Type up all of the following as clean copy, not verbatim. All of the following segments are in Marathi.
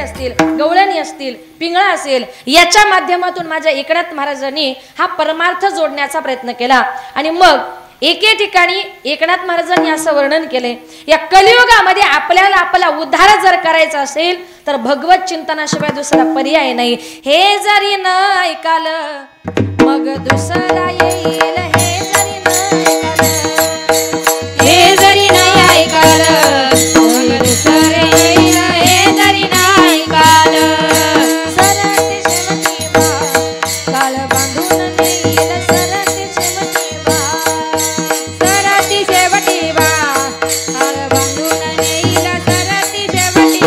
असतील, गवळणी असतील, पिंगळा असेल, याच्या माध्यमातून माझ्या एकनाथ महाराजांनी हा परमार्थ जोडण्याचा प्रयत्न केला. आणि मग एके ठिकाणी एकनाथ महाराजांनी असं वर्णन केले, या कलियुगामध्ये आपल्याला आपला उद्धार जर करायचा असेल तर भगवत चिंतनाशिवाय दुसरा पर्याय नाही. हे जरी न ऐकाल मग दुसरा येईल, हे जरी न ऐकाल, हे जरी न ऐकाल मग दुसरा येईल, हे जरी न ऐकाल सरते शेवटी काळ बांधून नेईल, सरते शेवटी सरती शेवटी काळ बांधून नेईल, सरती शेवटी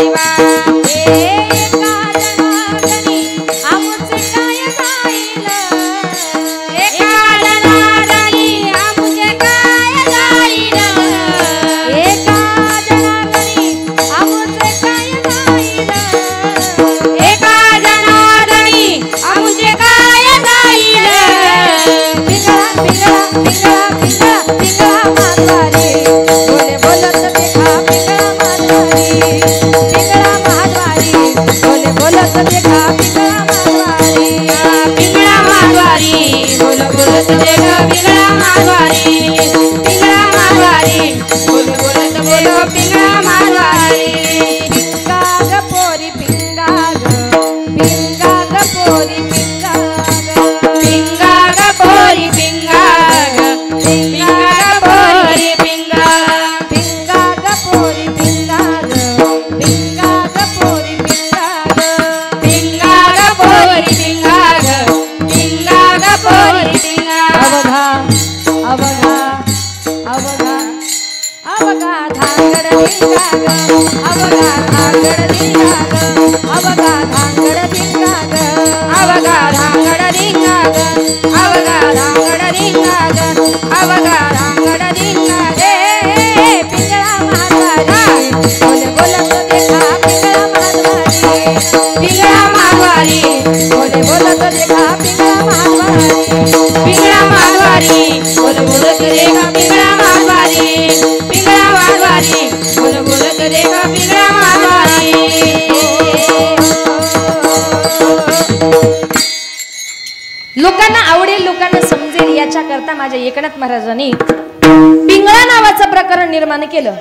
लोकांना आवडेल, लोकांना समजेल याच्या करता माझ्या एकनाथ महाराजांनी पिंगळा नावाचं प्रकरण निर्माण केलं.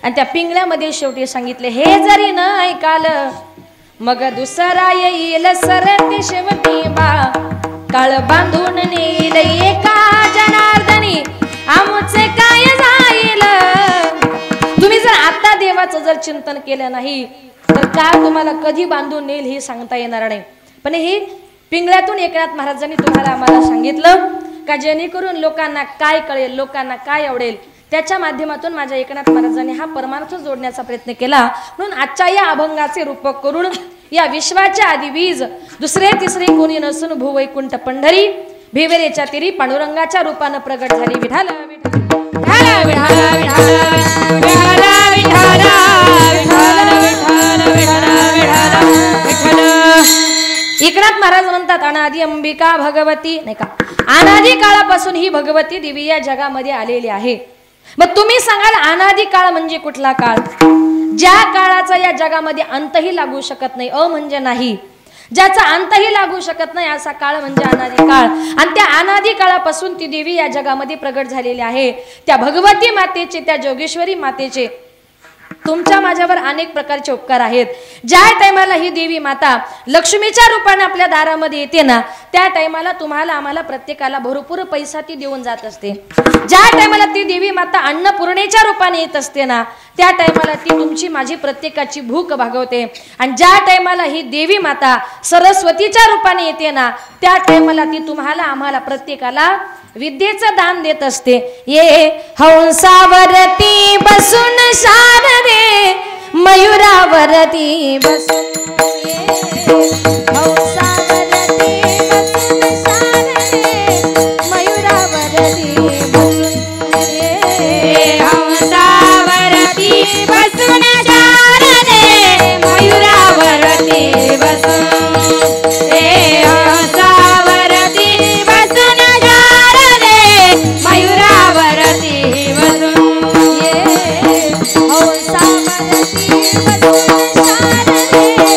आणि त्या पिंगळ्यामध्ये शेवटी सांगितले, हे जरी न ऐकाल मग दुसरा येईल, सरते शेवटी काळ बांधून नेईल, एका जनार्दनी आमचे काय जाईल. तुम्ही जर आता देवाचं जर चिंतन केलं नाही तर काळ तुम्हाला कधी बांधून नेईल हे सांगता येणार नाही. पण ही पिंगळ्यातून एकनाथ महाराजांनी तुम्हाला आम्हाला सांगितलं का जेणेकरून लोकांना काय कळेल, लोकांना काय आवडेल, त्याच्या माध्यमातून माझ्या एकनाथ महाराजांनी हा परमार्थ जोडण्याचा प्रयत्न केला. म्हणून आजच्या या अभंगाचे रूपक करून या विश्वाच्या आधी वीज दुसरे तिसरे कोणी नसून भूवैकुंठ पंढरी भिवेरेच्या तिरी पांडुरंगाच्या रूपानं प्रगट झाली. विठाल विठाल विठाल विठाल विठाल विठाल विठाल विठाल. एकनाथ महाराज म्हणतात, अनादि अंबिका भगवती नाही का, अनादि काळापासून ही भगवती देवी या जगामध्ये आलेली आहे. मग तुम्ही सांगाल अनादि काळ म्हणजे कुठला काळ? ज्या काळाचा या जगामध्ये अंतही लागू शकत नाही, म्हणजे नाही, ज्याचा अंतही लागू शकत नाही असा काळ म्हणजे अनादि काळ. आणि त्या अनादि काळापासून ती देवी या जगामध्ये प्रगट झालेली आहे. त्या भगवती मातेचे, त्या जोगेश्वरी मातेचे तुमच्या माझ्यावर अनेक प्रकारचे उपकार आहेत. ज्या टायमाला ही देवी माता लक्ष्मीच्या रूपाने आपल्या दारामध्ये येते ना, त्या टायमाला तुम्हाला आम्हाला प्रत्येकाला भरपूर पैसा ती देऊन जात असते. ज्या टायमाला ती देवी माता अन्नपूर्णेच्या रूपाने येत असते ना, त्या टायमाला ती तुमची माझी प्रत्येकाची भूक भागवते. आणि ज्या टायमाला ही देवी माता सरस्वतीच्या रूपाने येते ना, त्या टायमाला ती तुम्हाला आम्हाला प्रत्येकाला विद्येचं दान देत असते. ये हंसावरती बसून शारदे, मयुरावरती बसून हंसावरती बसून शारदे, मयुरावरती बसून हंसावरती बसून शारदे, मयुरावरती बसून मयुरावरती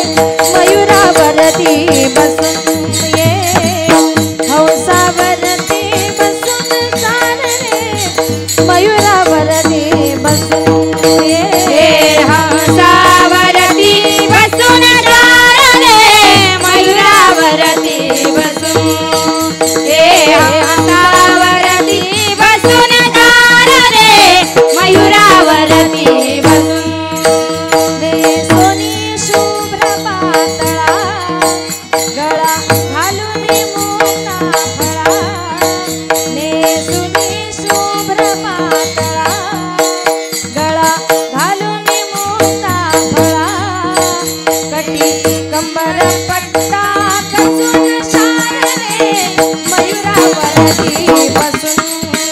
बसून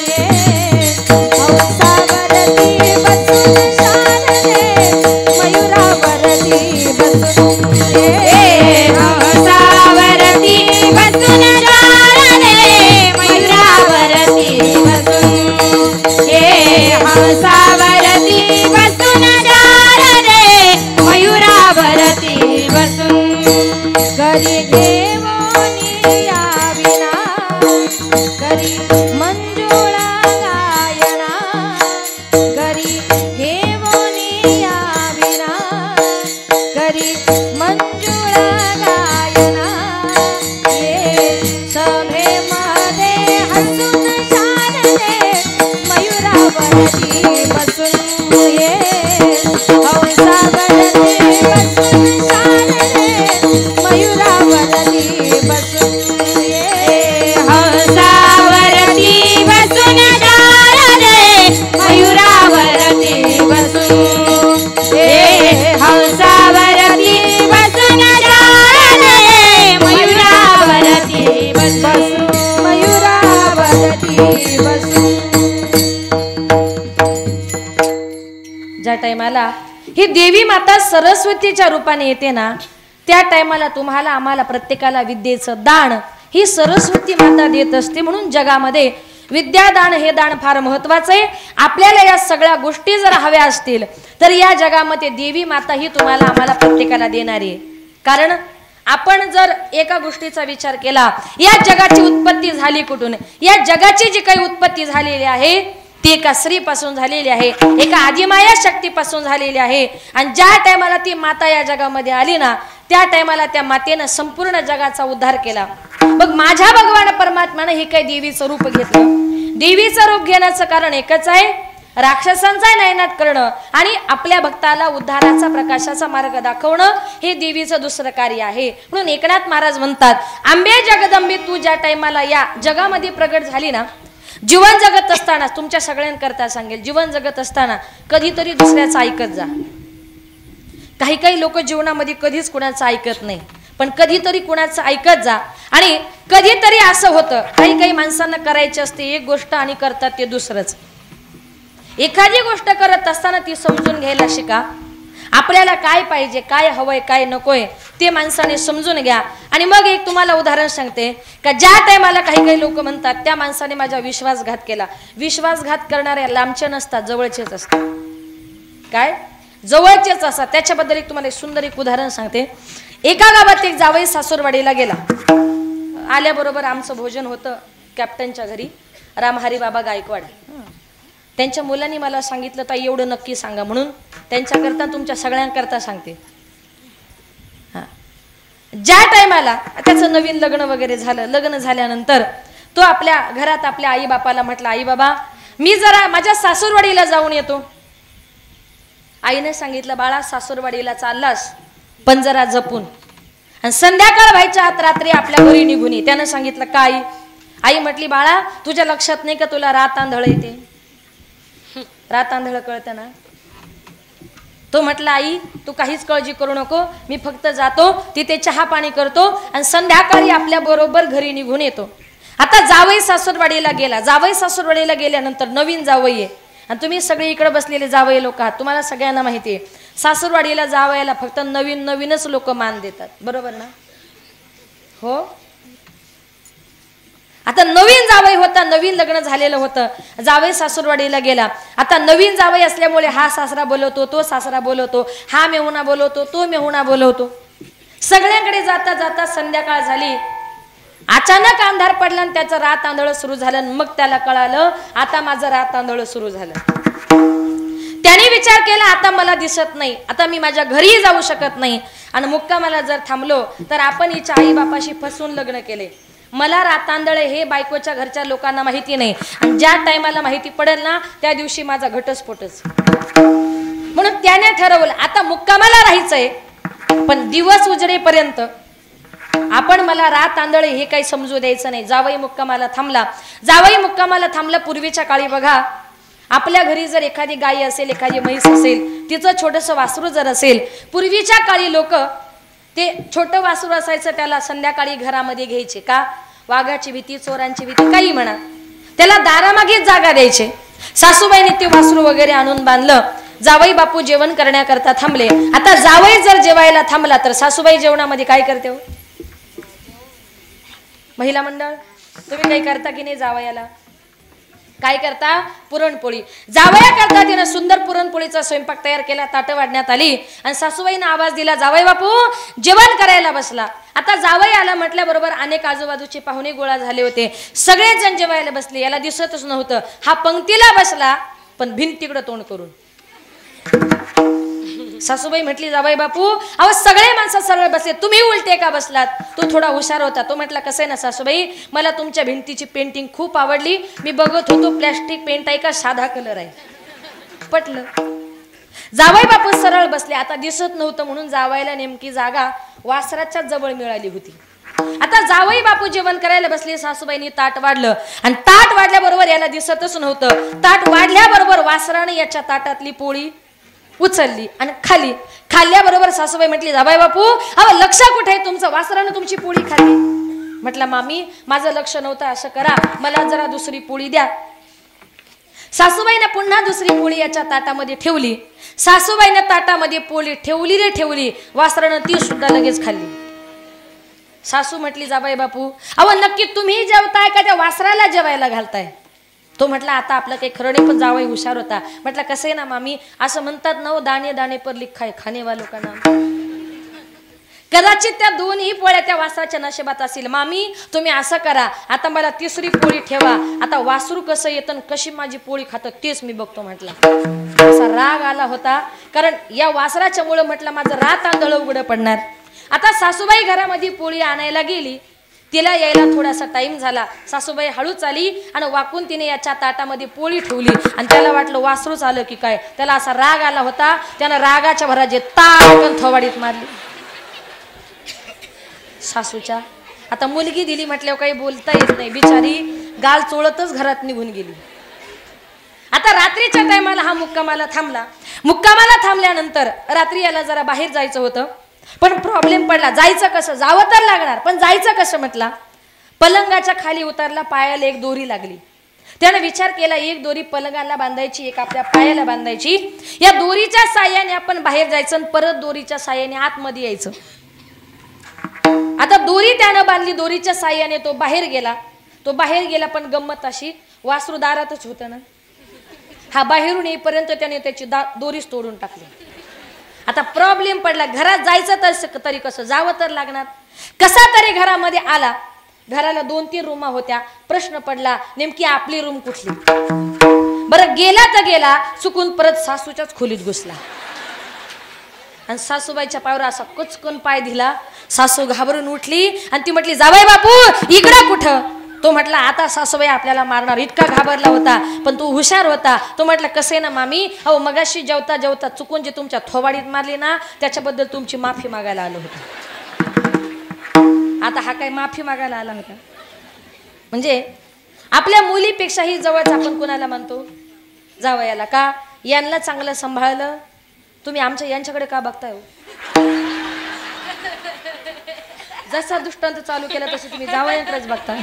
ये हंसावरती बसून शारदे मयुरावरती बसून ये हंसावरती बसून शारदे मयुरावरती बसून ये हंसावरती बसून शारदे मयुरावरती बसून घरी घेऊन याविना घरी मंजुळा गायना घरी घेऊन याविना घरी मंजुळा गायना ये सभेमध्ये हसून शारदे मयुरावरती बसून ये हंसावरती बसून शारदे मयुरावरती बसून ये हंसावरती बसून शारदे मयुरावरती बसून ये हंसावरती बसून शारदे मयुरावरती बसून मयुरावरती बसून. ज्या टायमाला ही देवी माता सरस्वतीच्या रूपाने येते ना त्या टायमाला तुम्हाला आम्हाला प्रत्येकाला विद्येचं दान ही सरस्वती माता देत असते. म्हणून जगामध्ये विद्यादान हे दान फार महत्वाचं आहे. आपल्याला या सगळ्या गोष्टी जर हव्या असतील तर या जगामध्ये देवी माता ही तुम्हाला आम्हाला प्रत्येकाला देणारी आहे. कारण आपण जर एका गोष्टीचा विचार केला या जगाची उत्पत्ती झाली कुठून या जगाची जी काही उत्पत्ती झालेली आहे ती एका स्त्रीपासून झालेली आहे एका आदिमाया शक्तीपासून झालेली आहे. आणि ज्या टायमाला ती माता या जगामध्ये आली ना त्या टायमाला त्या मातेनं संपूर्ण जगाचा उद्धार केला. मग माझ्या भगवान परमात्म्यानं हे काही देवीचं रूप घेतलं. देवीचं रूप घेण्याचं कारण एकच आहे राक्षसांचा नायनाट करणं आणि आपल्या भक्ताला उद्धाराचा प्रकाशाचा मार्ग दाखवणं हे देवीचं दुसरं कार्य आहे. म्हणून एकनाथ महाराज म्हणतात आंबे जगदंबे तू ज्या टायमाला या जगामध्ये प्रगट झाली ना जीवन जगत असताना तुमच्या सगळ्यांकरता सांगेल जीवन जगत असताना कधीतरी दुसऱ्याचं ऐकत जा. काही काही लोक जीवनामध्ये कधीच कुणाचं ऐकत नाही पण कधीतरी कुणाचं ऐकत जा. आणि कधीतरी असं होतं काही काही माणसांना करायची असते एक गोष्ट आणि करतात ते दुसरंच. एखादी गोष्ट करत असताना ती समजून घ्यायला शिका. आपल्याला काय पाहिजे काय हवंय काय नकोय ते माणसाने समजून घ्या. आणि मग एक तुम्हाला उदाहरण सांगते का ज्या टायमाला काही काही लोक म्हणतात त्या माणसाने माझा विश्वासघात केला. विश्वासघात करणाऱ्या लांबचे नसतात जवळचेच असतात. काय जवळचेच असतात. त्याच्याबद्दल एक तुम्हाला सुंदर एक उदाहरण सांगते. एका गावात एक जावई सासूरवाडीला गेला. आल्याबरोबर आमचं भोजन होतं कॅप्टनच्या घरी रामहरी बाबा गायकवाड. त्यांच्या मुलांनी मला सांगितलं ताई एवढं नक्की सांगा म्हणून त्यांच्याकरता तुमच्या सगळ्यांकरता सांगते. ज्या टायमाला त्याचं नवीन लग्न वगैरे झालं लग्न झाल्यानंतर तो आपल्या घरात आपल्या आई बापाला म्हटला आई बाबा मी जरा माझ्या सासूरवाडीला जाऊन येतो. आईने सांगितलं बाळा सासूरवाडीला चाललास पण जरा जपून आणि संध्याकाळ व्हायच्या आत रात्री आपल्या घरी निघून ये. त्यानं सांगितलं काय आई म्हटली बाळा तुझ्या लक्षात नाही का तुला रात आंधळ येते. रात आंधळ कळतं ना. तो म्हटला आई तू काहीच काळजी करू नको मी फक्त जातो तिथे चहा पाणी करतो आणि संध्याकाळी आपल्या बरोबर घरी निघून येतो. आता जावई सासूरवाडीला गेला. जावई सासूरवाडीला गेल्यानंतर नवीन जावई आहे आणि तुम्ही सगळे इकडे बसलेले जावई लोक आहात. तुम्हाला सगळ्यांना माहिती आहे सासूरवाडीला जावयाला फक्त नवीन नवीनच लोक मान देतात बरोबर ना. हो आता नवीन जावई होता नवीन लग्न झालेलं होतं. जावई सासूरवाडीला गेला. आता नवीन जावई असल्यामुळे हा सासरा बोलवतो तो सासरा बोलवतो हा मेहुणा बोलवतो तो मेहुणा बोलवतो. सगळ्यांकडे जाता जाता संध्याकाळ झाली. अचानक अंधार पडला आणि त्याचं रात आंधळ सुरू झालं. मग त्याला कळालं आता माझं रात आंधळ सुरू झालं. त्याने विचार केला आता मला दिसत नाही आता मी माझ्या घरी जाऊ शकत नाही आणि मुक्कामाला जर थांबलो तर आपण हिच्या आई बापाशी फसून लग्न केले. मला रातांदळे हे बायकोच्या घरच्या लोकांना माहिती नाही आणि ज्या टायमाला माहिती पडेल ना त्या दिवशी माझा घटस्फोटच. म्हणून त्याने ठरवलं आता मुक्कामाला राहायचंय पण दिवस उजडेपर्यंत आपण मला रातांदळे हे काही समजू द्यायचं नाही. जावई मुक्कामाला थांबला. जावई मुक्कामाला थांबला. पूर्वीच्या काळी बघा आपल्या घरी जर एखादी गाय असेल एखादी म्हैस असेल तिचं छोटंसं वासरू जर असेल पूर्वीच्या काळी लोक ते छोटं वासरू असायचं त्याला संध्याकाळी घरामध्ये घ्यायचे का वाघाची भीती, चोरांची भीती, काही म्हणा, त्याला दारामागेच जागा द्यायचे. सासूबाईने ते वासरू वगैरे आणून बांधलं. जावई बापू जेवण करण्याकरता थांबले. आता जावई जर जेवायला थांबला तर सासूबाई जेवणामध्ये काय करते हो? महिला मंडळ तुम्ही काही करता की नाही? जावयाला काय करता? पुरणपोळी. जावया करता तिनं सुंदर पुरणपोळीचा स्वयंपाक तयार केला. ताटं वाढण्यात आली आणि सासूबाईनं आवाज दिला, जावई बापू जेवण करायला बसला. आता जावई आला म्हटल्याबरोबर अनेक आजूबाजूचे पाहुणे गोळा झाले होते. सगळेच जण जेवायला बसले. याला दिसतच नव्हतं. हा पंक्तीला बसला पण भिंतीकडे तोंड करून. सासूबाई म्हटली, जावई बापू अहो सगळे माणसं सरळ बसले, तुम्ही उलटे का बसलात? तो थोडा हुशार होता. तो म्हटला, कसं आहे ना सासूबाई, मला तुमच्या भिंतीची पेंटिंग खूप आवडली. मी बघत होतो प्लॅस्टिक पेंट आहे का साधा कलर आहे. पटलं. जावई बापू सरळ बसले. आता दिसत नव्हतं म्हणून जावायला नेमकी जागा वासराच्या जवळ मिळाली होती. आता जावई बापू जेवण करायला बसले. सासूबाईंनी ताट वाढलं आणि ताट वाढल्याबरोबर याला दिसतच नव्हतं. ताट वाढल्याबरोबर वासराने याच्या ताटातली पोळी उचलली आणि खाली. खाल्ल्याबरोबर सासूबाई म्हटली, जावई बापू अहो लक्ष कुठे आहे तुमचं? वासरानं तुमची पोळी खाल्ली. म्हटलं, मामी माझं लक्ष नव्हतं, असं करा मला जरा दुसरी पोळी द्या. सासूबाईने पुन्हा दुसरी पोळी याच्या ताटामध्ये ठेवली. सासूबाईने ताटामध्ये पोळी ठेवली रे ठेवली. वासरानं ती सुद्धा लगेच खाल्ली. सासू म्हटली, जावई बापू अहो नक्की तुम्ही जेवताय का त्या वासराला जेवायला घालताय? तो म्हटला, आता आपलं काही खरं नाही, पण जावई हुशार होता. म्हटलं, कसं आहे ना मामी, असं म्हणतात ना, दाणे दाणे पर लिखा है खाने वालों का नाम. कदाचित त्या दोन्ही पोळ्या त्या वासराच्या नशिबात असतील. मामी तुम्ही असं करा, आता मला तिसरी पोळी ठेवा. आता वासरू कसं येतं कशी माझी पोळी खातं तेच मी बघतो. म्हटला. असा राग आला होता, कारण या वासराच्या मुळे म्हटलं माझं रात आंधळ उघडं पडणार. आता सासूबाई घरामध्ये पोळी आणायला गेली. तिला यायला थोडासा टाइम झाला. सासूबाई हळूच आली आणि वाकून तिने याच्या ताटामध्ये पोळी ठेवली आणि त्याला वाटलं वासरूच आलं की काय. त्याला असा राग आला होता. त्यानं रागाच्या भरात ताटकन थोबाडीत मारली सासूच्या. आता मुलगी दिली म्हटल्यावर काही बोलता येत नाही. बिचारी गाल चोळतच घरात निघून गेली. आता रात्रीच्या टायमाला हा मुक्कामाला थांबला. मुक्कामाला थांबल्यानंतर रात्री याला जरा बाहेर जायचं होतं, पण प्रॉब्लेम पडला. जायचं कसं? जावं तर लागणार, पण जायचं कसं? म्हटला. पलंगाच्या खाली उतरला. पायाला एक दोरी लागली. त्याने विचार केला, एक दोरी पलंगाला बांधायची, एक आपल्या पायाला बांधायची. या दोरीच्या साह्याने आपण बाहेर जायचं आणि परत दोरीच्या साह्याने आतमध्ये यायचं. आता दोरी त्यानं बांधली. दोरीच्या साह्याने तो बाहेर गेला. पण गंमत अशी, वासरू दारातच होतं ना. हा बाहेरून येईपर्यंत त्याने त्याची दोरीच तोडून टाकली. आता प्रॉब्लेम पडला. घरात जायचं तरी कसं? जावं तर लागणार. कसा तरी घरामध्ये आला. घराला 2-3 रूमा होत्या. प्रश्न पडला नेमकी आपली रूम कुठली? बरं गेला तर गेला, चुकून परत सासूच्याच खोलीत घुसला आणि सासूबाईच्या पायावर असा कुचकन पाय दिला. सासू घाबरून उठली आणि ती म्हटली, जावई बापू इकडं कुठं? तो म्हटला, आता सासूबाई आपल्याला मारणार. इतका घाबरला होता, पण तो हुशार होता. तो म्हटला, कसे ना मामी अहो मगाशी जेवता जेवता चुकून जे तुमच्या थोबाडीत मारली ना, त्याच्याबद्दल तुमची माफी मागायला आलो होतो. आता हा काय माफी मागायला आला होता? म्हणजे आपल्या मुलीपेक्षाही जवळच आपण कोणाला मानतो? जावयाला. का? यांना चांगलं सांभाळलं. तुम्ही आमच्या यांच्याकडे का बघताय? जसा दृष्टांत चालू केला तसे तुम्ही जावयाकडेच बघता.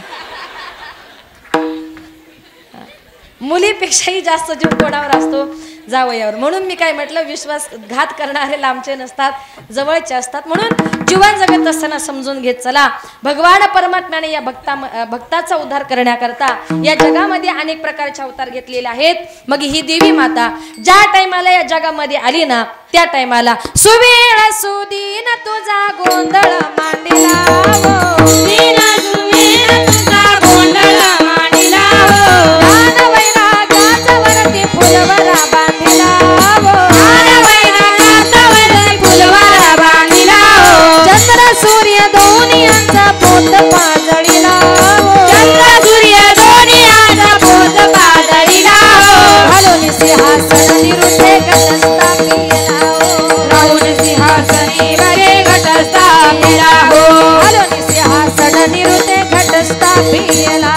मुलीपेक्षाही जास्त जीव कोणावर असतो? जावयावर. म्हणून मी काय म्हटलं, विश्वासघात करणारे लांबचे नसतात, जवळचे असतात. म्हणून जीवन जगत असताना समजून घेत चला, भगवान परमात्म्याने या भक्ताचा उद्धार करण्याकरता या जगामध्ये अनेक प्रकारचे अवतार घेतलेले आहेत. मग ही देवी माता ज्या टायमाला या जगामध्ये आली ना, त्या टायमाला सुवेळ सुदीन तुझा गोंधळ मांडला सूर्य दोन्हीचा पोत पाजळीला, चंद्र सूर्य दोन्हीचा पोत पाजळीला, घालून सिंहासन निरुते घटस्थापिला, राहून सिंहासनी वरे घटस्थापिला, घालून सिंहासन निरुते घटस्थापिला,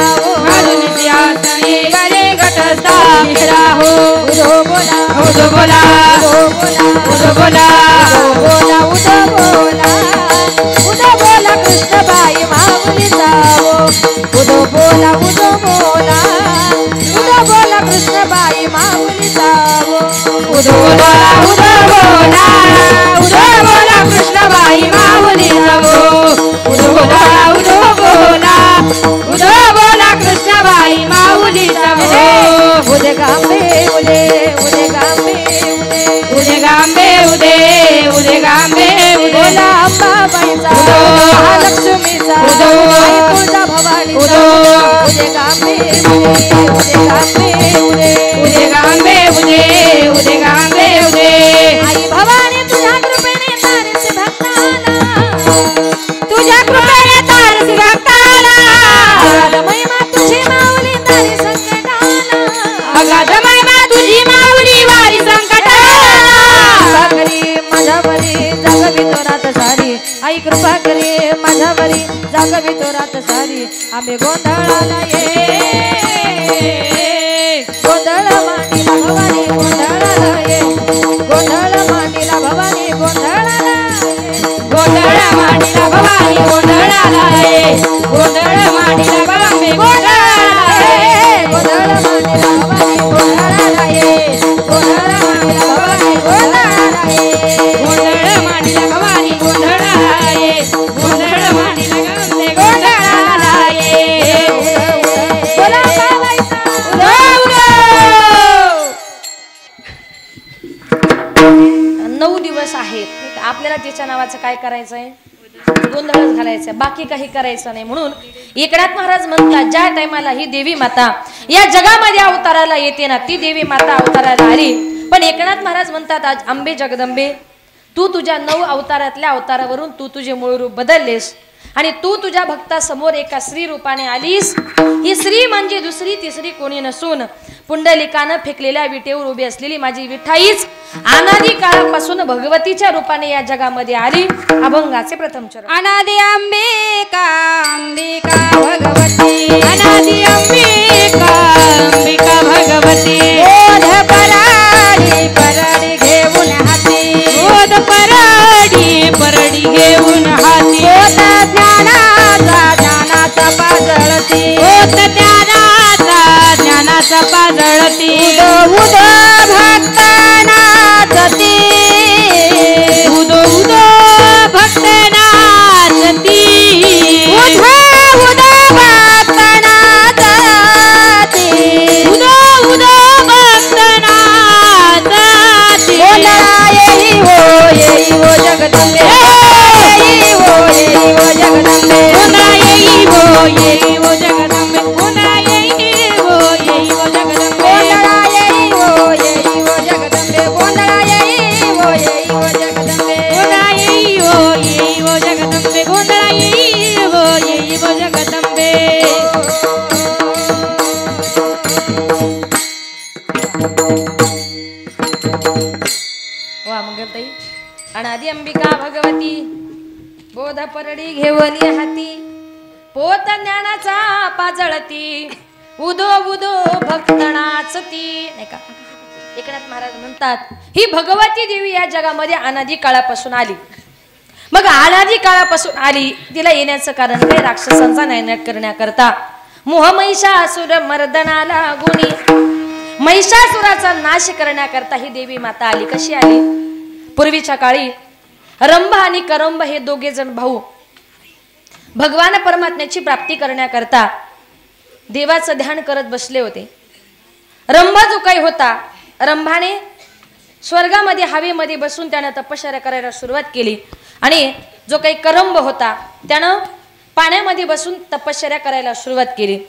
घालून सिंहासनी वरे घटस्थापिला. उदो बोला उदो बोला उदो बोला उदो बोला उदो बोला उदो बोला कृष्णबाई माऊली जावो. बोला उदो बोला कृष्णबाई माऊलीचा उदो बोला कृष्णबाई माऊलीचा उदो बोला कृष्णबाई माऊलीचा उदे गांबे बोला अंबाबाईचा महालक्ष्मीचा आई तुळजा भवानीचा उदे गांबे आई भवानी तुझ्या कृपेने तारसी भक्ताला अगाध महिमा तुझी माऊली तारी संकटाला आई कृपा करे माझ्यावरी जागवी तो रात सारी आम्ही गोंधळाला गोंधळ मांडीला भवानी गोंधळाला गोंधळ मांडीला भवानी गोंधळाला गोंधळ मांडीला भवानी गोंधळाला गोंधळ मांडीला भवानी गोंधळाला गोंधळ मांडीला भवानी गोंधळाला गोंधळ मांडीला भवानी गोंधळाला गोंधळ मांडीला भवानी गोंधळाला गोंधळ मांडीला गंगे गोंधळाला बोला बाबाईचा उदो 9 दिवस आहेत आपल्याला तिच्या नावाचं काय करायचंय गोंधळच घालायचं बाकी काही करायचं नाही म्हणून एकनाथ महाराज म्हणतात ज्या टायमाला ही देवी माता या जगामध्ये अवताराला येते ना ती देवी माता अवताराला आली पण एकनाथ महाराज म्हणतात आज अंबे जगदंबे तू तुझ्या 9 अवतारातल्या अवतारावरून तू तुझे मूळ रूप बदललेस आणि तू तुझ्या भक्तासमोर एका स्त्री रूपाने आलीस ही स्त्री म्हणजे दुसरी तिसरी कोणी नसून पुंडलिकानं फेकलेल्या विटेवर उभी असलेली माझी विठाईच अनादी काळापासून भगवतीच्या रूपाने या जगामध्ये आली अभंगाचे प्रथम चरण अनादि अंबिका भगवती अनादि अंबिका भगवती बोध परडी घेऊन हाती बोध परडी घेऊन हाती होत ज्ञानाचा पाजळती होत ज्ञानाचा पाजळती उदो भक्तनाचती उदो भक्तनाचती उदो भक्तनाचती उदो भक्तनाचती येई हो जगदंबे येई हो जगदंबे येई हो जगदंबे येई हो जगदंबे येई हो जगदंबे गोंधळा येई हो जगदंबे येई हो जगदंबे गोंधळा येई हो जगदंबे वा मंगलताई अनादी अंबिका भगवती बोध परडी घेऊन हाती पोत ज्ञानाचा पाजळती उदो भक्तनाचती नाही का एकनाथ महाराज म्हणतात ही भगवती देवी या जगामध्ये अनादी काळापासून आली मग अनादी काळापासून आली तिला येण्याचं कारण काय राक्षसांचा नायनाट करण्याकरता मोहमहिषासुर मर्दनाला गुणी महिषासुराचा नाश करण्याकरता ही देवी माता आली कशी आली पूर्वीच्या काळी रंभ आणि करंभ हे दोघे जण भाऊ भगवान परमात्म्याची प्राप्ती करण्याकरता देवाचं ध्यान करत बसले होते रंभ जो काही होता रंभाने स्वर्गामध्ये हवेमध्ये बसून त्यानं तपश्चर्या करायला सुरुवात केली आणि जो काही करंभ होता त्यानं पाण्यामध्ये बसून तपश्चर्या करायला सुरुवात केली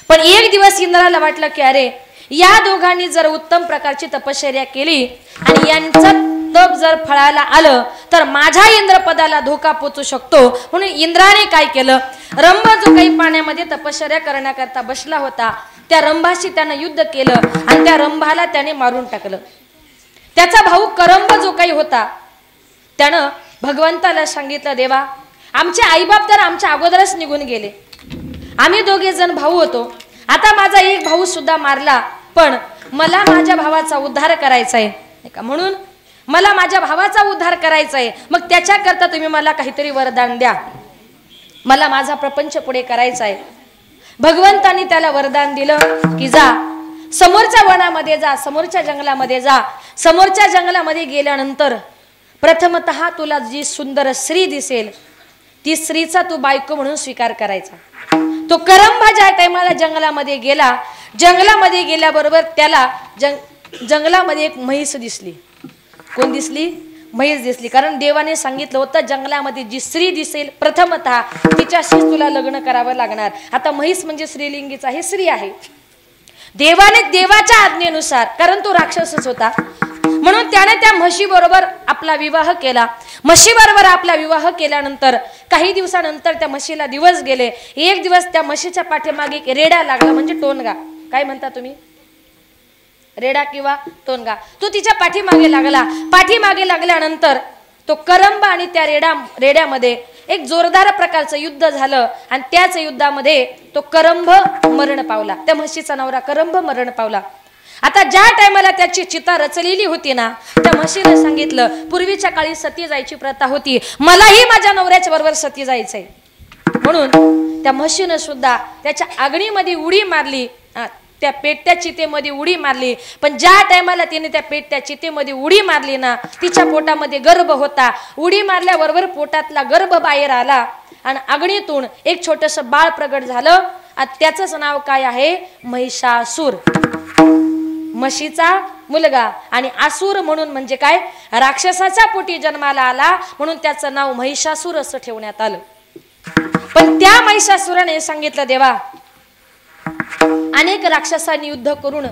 पण एक दिवस इंद्राला वाटलं की अरे या दोघांनी जर उत्तम प्रकारची तपश्चर्या केली आणि यांचं तप जर फळाला आलं तर माझ्या इंद्रपदाला धोका पोचू शकतो म्हणून इंद्राने काय केलं रंभ जो काही पाण्यामध्ये तपश्चर्या करण्याकरता बसला होता त्या रंभाशी त्यानं युद्ध केलं आणि त्या रंभाला त्याने मारून टाकलं त्याचा भाऊ करंभ जो काही होता त्यानं भगवंताला सांगितलं देवा आमचे आईबाप तर आमच्या अगोदरच निघून गेले आम्ही दोघे जण भाऊ होतो आता माझा एक भाऊ सुद्धा मारला पण मला माझ्या भावाचा उद्धार करायचा आहे का म्हणून मला माझ्या भावाचा उद्धार करायचा आहे मग त्याच्याकरता तुम्ही मला काहीतरी वरदान द्या मला माझा प्रपंच पुढे करायचा आहे भगवंतानी त्याला वरदान दिलं की जा समोरच्या वनामध्ये जा, समोरच्या जंगलामध्ये जा. समोरच्या जंगलामध्ये गेल्यानंतर प्रथमतः तुला जी सुंदर स्त्री दिसेल ती स्त्रीचा तू बायको म्हणून स्वीकार करायचा. तो करंबा ज्या टायमाला जंगलामध्ये गेला, जंगलामध्ये गेल्याबरोबर त्याला जंगलामध्ये एक म्हैस दिसली. कोण दिसली? म्हैस दिसली. कारण देवाने सांगितलं होतं जंगलामध्ये जी स्त्री दिसेल प्रथमतः तिच्याशीच तुला लग्न करावं लागणार. आता म्हैस म्हणजे स्त्रीलिंगीचा हे स्त्री आहे. देवाने देवाच्या आज्ञेनुसार, कारण तो राक्षसच होता म्हणून त्याने त्या म्हशी बरोबर आपला विवाह केला. म्हशी बरोबर आपला विवाह केल्यानंतर काही दिवसानंतर त्या म्हशीला दिवस गेले. एक दिवस त्या म्हशीच्या पाठीमागे एक रेडा लागला, म्हणजे टोनगा. काय म्हणता तुम्ही? रेडा किंवा टोनगा. तो तिच्या पाठीमागे लागला. पाठीमागे लागल्यानंतर तो करंबा आणि त्या रेड्यामध्ये एक जोरदार प्रकारचं युद्ध झालं आणि त्याच युद्धामध्ये तो करंब मरण पावला. त्या म्हशीचा नवरा करंब मरण पावला. आता ज्या टायमाला त्याची चिता रचलेली होती ना, त्या म्हशीने सांगितलं पूर्वीच्या काळी सती जायची प्रथा होती, मलाही माझ्या नवऱ्याच्या बरोबर सती जायचंय. म्हणून त्या म्हशीने सुद्धा त्याच्या आगणीमध्ये उडी मारली, त्या पेटत्या चितेमध्ये उडी मारली. पण ज्या टायमाला तिने त्या पेटत्या चितेमध्ये उडी मारली ना, तिच्या पोटामध्ये गर्भ होता. उडी मारल्याबरोबर पोटातला गर्भ बाहेर आला आणि आगणीतून एक छोटंसं बाळ प्रगट झालं. त्याचंच नाव काय आहे? महिषासूर. म्हशीचा मुलगा आणि आसूर म्हणून म्हणजे काय? राक्षसाच्या पोटी जन्माला आला म्हणून त्याचं नाव महिषासूर असं ठेवण्यात आलं. पण त्या महिषासुराने सांगितलं देवा, अनेक राक्षसांनी युद्ध करून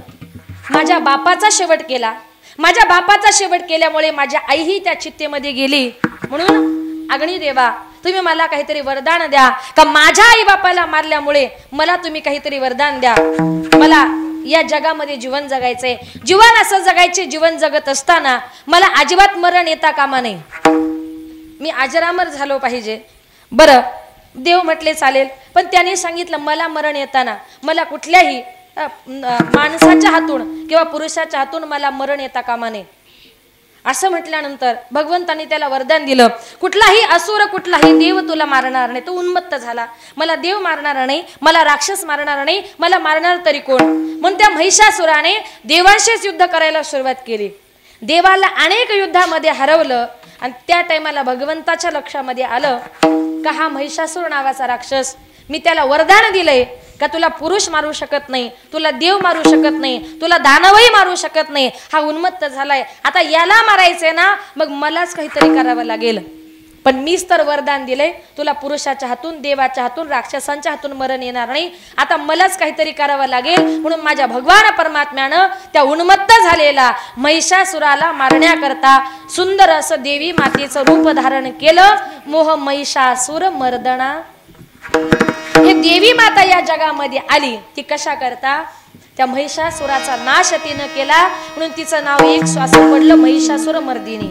माझ्या बापाचा शेवट केला. माझ्या बापाचा शेवट केल्यामुळे माझ्या आईही त्या चित्तेमध्ये गेली. म्हणून अग्नी देवा, तुम्ही मला काहीतरी वरदान द्या का माझ्या आई बापाला मारल्यामुळे मला तुम्ही काहीतरी वरदान द्या. मला या जगामध्ये जीवन जगायचंय. जीवन असं जगायचे, जीवन जगत असताना मला अजिबात मरण येता कामा नये. मी अजरामर झालो पाहिजे. बरं, देव म्हटले चालेल. पण त्याने सांगितलं मला मरण येताना मला कुठल्याही माणसाच्या हातून किंवा पुरुषाच्या हातून मला मरण येता कामा नये. असं म्हटल्यानंतर भगवंतांनी त्याला वरदान दिलं, कुठलाही असुर कुठलाही देव तुला मारणार नाही. तो उन्मत्त झाला, मला देव मारणार नाही, मला राक्षस मारणार नाही, मला मारणार तरी कोण. म्हणून त्या महिषासुराने देवांशीच युद्ध करायला सुरुवात केली. देवाला अनेक युद्धामध्ये हरवलं आणि त्या टायमाला भगवंताच्या लक्षामध्ये आलं का हा महिषासूर नावाचा राक्षस, मी त्याला वरदान दिलंय का तुला पुरुष मारू शकत नाही, तुला देव मारू शकत नाही, तुला दानवही मारू शकत नाही. हा उन्मत्त झालाय, आता याला मारायचंय ना, मग मलाच काहीतरी करावं लागेल. पण मीच तर वरदान दिलंय, तुला पुरुषाच्या हातून, देवाच्या हातून, राक्षसांच्या हातून मरण येणार नाही. आता मलाच काहीतरी करावं लागेल. म्हणून माझ्या भगवान परमात्म्यानं त्या उन्मत्त झालेला महिषासुराला मारण्याकरता सुंदर असं देवी मातेचं रूप धारण केलं. मोह महिषासुर मर्दना. हे देवी माता या जगामध्ये आली ती कशा करता? त्या महिषासुराचा नाश तिनं केला म्हणून तिचं नाव एक श्वास पडलं महिषासुर मर्दिनी.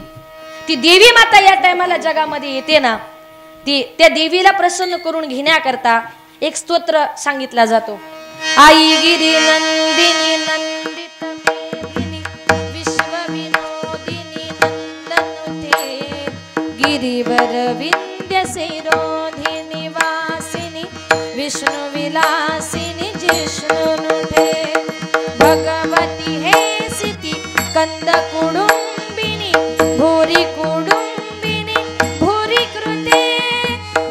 ती देवी माता या टायमाला जगामध्ये येते ना, ती त्या देवीला प्रसन्न करून घेण्याकरता एक स्तोत्र सांगितला जातो. आई गिरी नंदिनी नंदित मेदिनी विश्व विनोदिनी नंदनुते गिरीवर विंध्य शिरोधिनी वासिनी विष्णु विलासिनी जिष्णुनुते भगवती हे सिती कंद कुडुंबिनी भूरी कुडुंबिनी भूरी कृते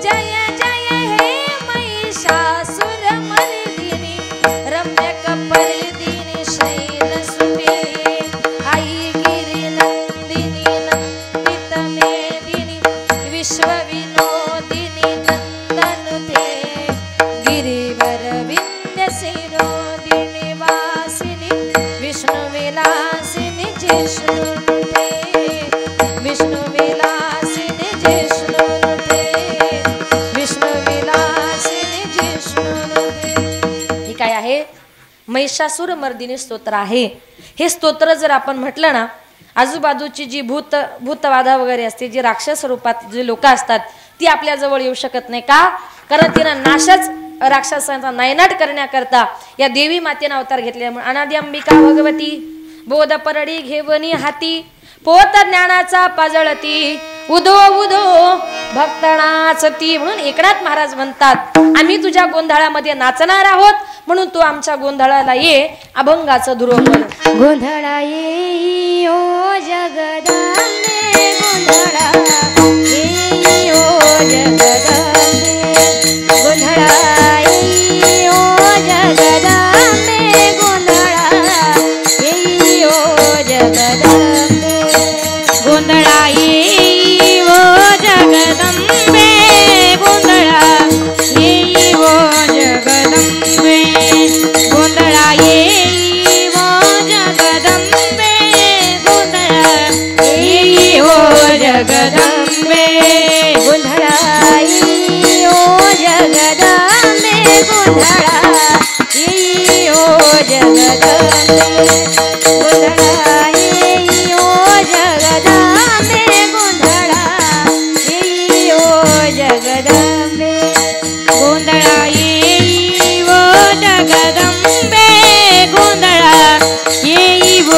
जय जय हे महिषासुर मर्दिनी रम्यक पर्दिनी शैलसुते आई गिरी नंदिनी नंदित मेदिनी विश्व विनोदिनी नंदनुते गिरीवर विंध्य शिरोदिनी वासिनी विष्णु विलासिनी जिष्णुनुते विष्णु विलासिनी जिष्णुनुते विष्णु विलासिनी जिष्णुनुते. हे काय आहे? महिषासुर मर्दिनी स्तोत्र आहे. हे स्तोत्र जर आपण म्हटलं ना, आजूबाजूची जी भूतबाधा वगैरे असते, जी राक्षस रूपात जी लोक असतात ती आपल्या जवळ येऊ शकत नाही. का? कारण तिनं नाशच राक्षसांचा नायनाट करण्याकरता या देवी मातेने अवतार घेतल्यामुळे. अनादी अंबिका भगवती बोध परडी घेवनी हाती पोत ज्ञानाचा पाजळती उदो उदो भक्तनाच ती म्हणून एकनाथ महाराज म्हणतात आम्ही तुझ्या गोंधळामध्ये नाचणार आहोत म्हणून तू आमच्या गोंधळाला ये अभंगाचं धुरोहर गोंधळा ये ओ जगदंबे गोंधळा ये ओ जगदंबे गोंधळा ये ओ जगदंबे गोंधळा ये ओ जगदंबे गोंधळा ये ओ जगदंबे गोंधळा ये ओ जगदंबे गोंधळा ये ओ जगदंबे गोंधळा ये ओ जगदंबे गोंधळा ये ओ जगदंबे गोंधळा ये ओ जगदंबे गोंधळा ये ओ जगदंबे गोंधळा ये ओ जगदंबे गोंधळा ये ओ जगदंबे गोंधळा ये ओ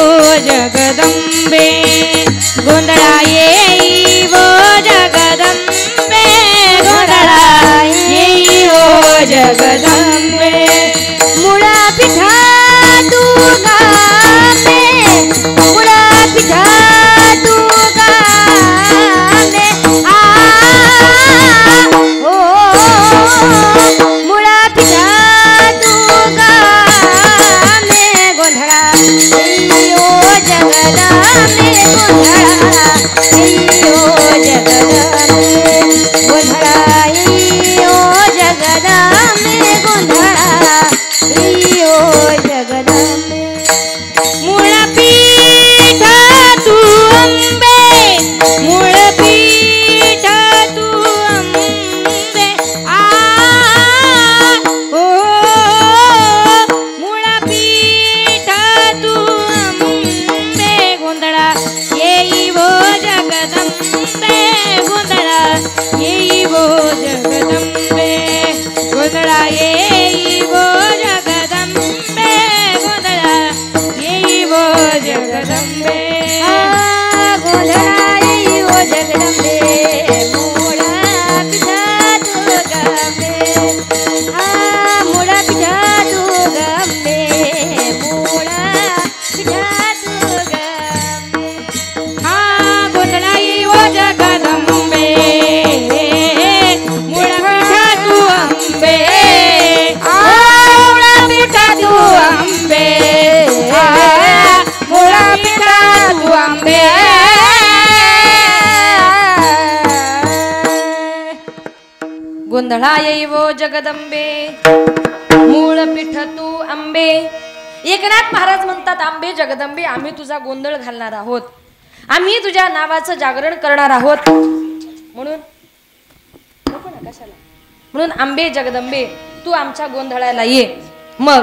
जगदंबे गोंधळा ये ओ जगदंबे गोंधळा ये ओ जगदंबे मुळा पिठा तू गाणे मुळा पिठा तू गाणे ओ मुळा पिठा तू गाणे गोंधळा ओ जगदंबे गोंधळा ओ जगदंबे गोंधळा ओ जगदंबे गोंधळा ओ जगदंबे मूळ पीठ तू अंबे मूळ पीठ तू अंबे ओ मूळ पीठ तू अंबे गोंधळा येई वो जगदंबे गोंधळा येई वो जगदंबे गोंधळा येई वो जगदंबे गोंधळा येई वो जगदंबे गोंधळा येई वो जगदंबे मुळा पिठा तू गंबे मुळा पिठा तू गंबे मुळा पिठा तू गंबे गोंधळा येई वो जगदंबे मुळा पिठा तू अंबे मुळा पिठा तू अंबे मुळा पिठा तू अंबे गोंधळा येई वो जगदंबे मूळ पीठ तू आंबे एकनाथ महाराज म्हणतात आंबे जगदंबे आम्ही तुझा गोंधळ घालणार आहोत आम्ही तुझ्या नावाचं जागरण करणार आहोत म्हणून नको ना कशाला म्हणून आंबे जगदंबे तू आमच्या गोंधळाला ये मग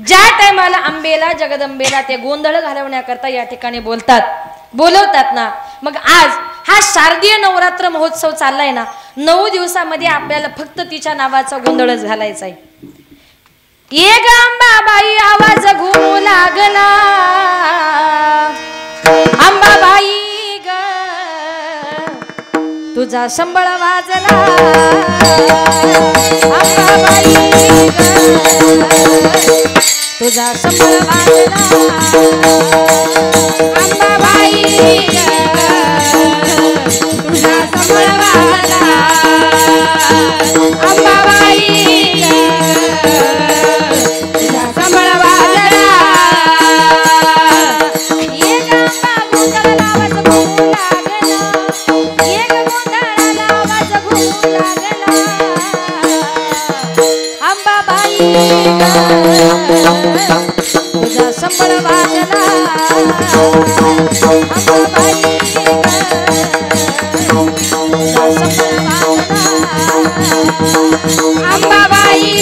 ज्या टायमाला आंबेला जगदंबेला ते गोंधळ घालवण्याकरता या ठिकाणी बोलवतात ना मग आज हा शारदीय नवरात्र महोत्सव चाललाय ना 9 दिवसामध्ये आपल्याला फक्त तिच्या नावाचा गोंधळच घालायचा आहे ये ग अंबाबाई आवाज घुमू लागला अंबाबाई ग तुझा संबळ वाजला अंबाबाई ग तुझा संबळ वाजला अंबाबाई ग तुझा संबळ वाजला अंबाबाई ग तुझा संबळ वाजला ये ग अंबा गोंधळाला आवाज घुमू लागला ये ग गोंधळाला आवाज घुमू लागला अंबाबाई ग तुझा संबळ वाजला अंबाबाई ग तुझा संबळ वाजला अंबाबाई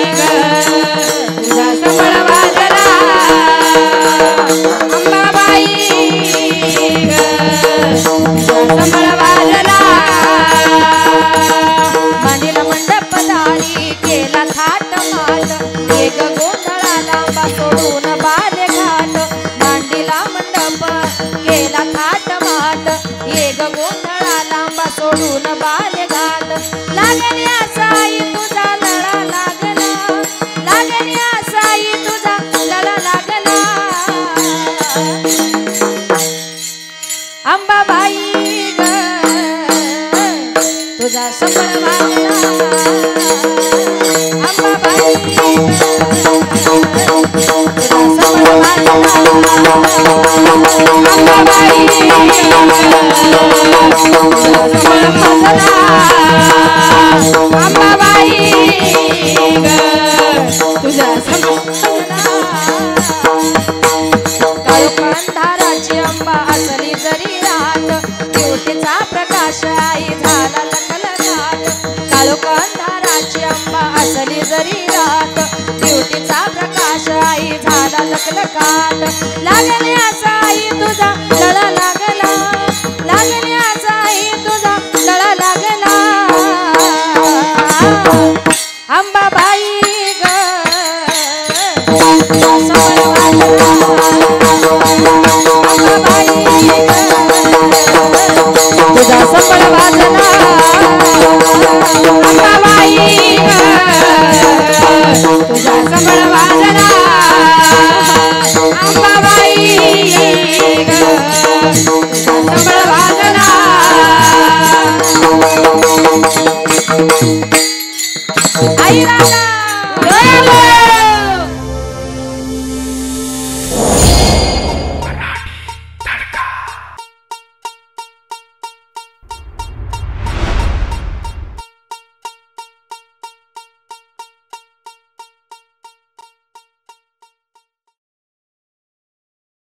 ग तुझा संबळ वाजला अंबाबाई ग तुझा संबळ वाजला मांडीला मंडप दारी केला थाट माट एक गोंधळाला आंबा सोडून बाले घाट मांडीला मंडप केला थाट माट एक गोंधळाला आंबा सोडून संबळ वाजला अंबाबाई तुझा संबळ वाजला अंबाबाई अंबाबाई तुझा काळोखांधाराची अंबा असली जरी रात ज्योतीचा प्रकाश आई झाला लखलखाट काळोखांधाराची अंबा असली जरी रात ज्योतीचा प्रकाश आई झाला लखलखाट लागण्याचा आई तुझा लळा लागला लागण्याचा आई तुझा लळा लागला अंबाबाई ग संबळ वाजला